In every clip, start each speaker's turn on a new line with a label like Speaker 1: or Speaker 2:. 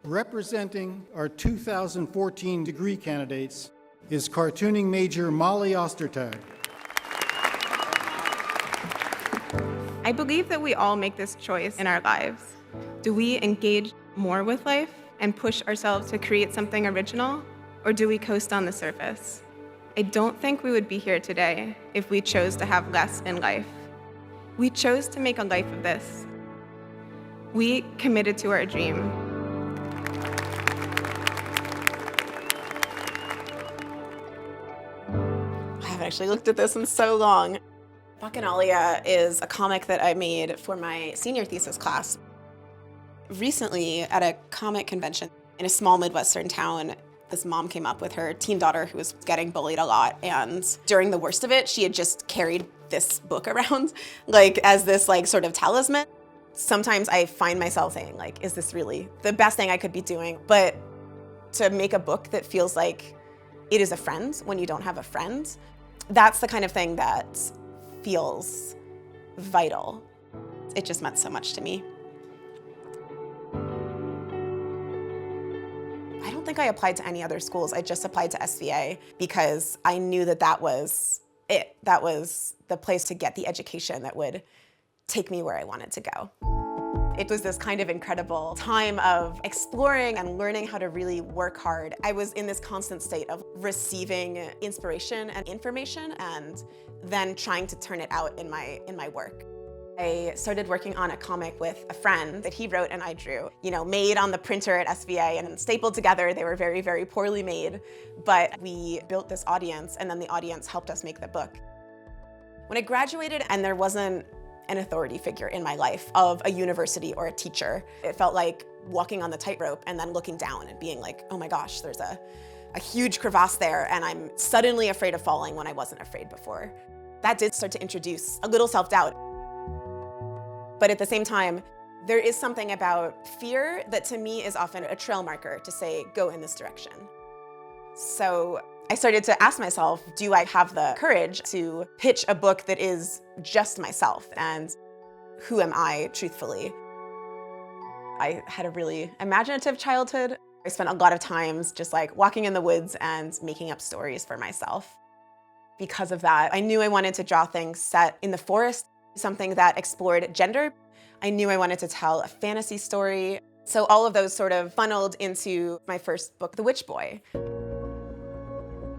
Speaker 1: Representing our 2014 degree candidates is cartooning major Molly Ostertag.
Speaker 2: I believe that we all make this choice in our lives. Do we engage more with life and push ourselves to create something original, or do we coast on the surface? I don't think we would be here today if we chose to have less in life. We chose to make a life of this. We committed to our dream.
Speaker 3: I haven't actually looked at this in so long. Bacchanalia is a comic that I made for my senior thesis class. Recently, at a comic convention in a small Midwestern town, this mom came up with her teen daughter who was getting bullied a lot, and during the worst of it, she had just carried this book around, as this sort of talisman. Sometimes I find myself saying, is this really the best thing I could be doing? But to make a book that feels like it is a friend when you don't have a friend, that's the kind of thing that feels vital. It just meant so much to me. I don't think I applied to any other schools. I just applied to SVA because I knew that that was it. That was the place to get the education that would take me where I wanted to go. It was this kind of incredible time of exploring and learning how to really work hard. I was in this constant state of receiving inspiration and information and then trying to turn it out in my work. I started working on a comic with a friend that he wrote and I drew, made on the printer at SVA and stapled together. They were very, very poorly made, but we built this audience and then the audience helped us make the book. When I graduated and there wasn't an authority figure in my life of a university or a teacher, it felt like walking on the tightrope and then looking down and being like, oh my gosh, there's a huge crevasse there and I'm suddenly afraid of falling when I wasn't afraid before. That did start to introduce a little self-doubt. But at the same time, there is something about fear that to me is often a trail marker to say, go in this direction. So I started to ask myself, do I have the courage to pitch a book that is just myself? And who am I, truthfully? I had a really imaginative childhood. I spent a lot of times just walking in the woods and making up stories for myself. Because of that, I knew I wanted to draw things set in the forest, something that explored gender. I knew I wanted to tell a fantasy story. So all of those sort of funneled into my first book, The Witch Boy.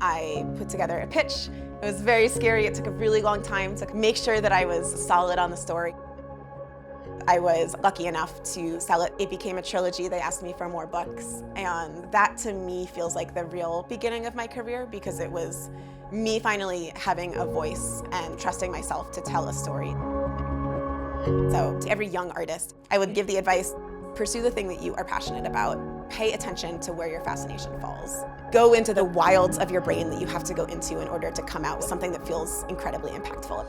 Speaker 3: I put together a pitch. It was very scary. It took a really long time to make sure that I was solid on the story. I was lucky enough to sell it. It became a trilogy. They asked me for more books. And that to me feels like the real beginning of my career because it was me finally having a voice and trusting myself to tell a story. So to every young artist, I would give the advice, pursue the thing that you are passionate about. Pay attention to where your fascination falls. Go into the wilds of your brain that you have to go into in order to come out with something that feels incredibly impactful.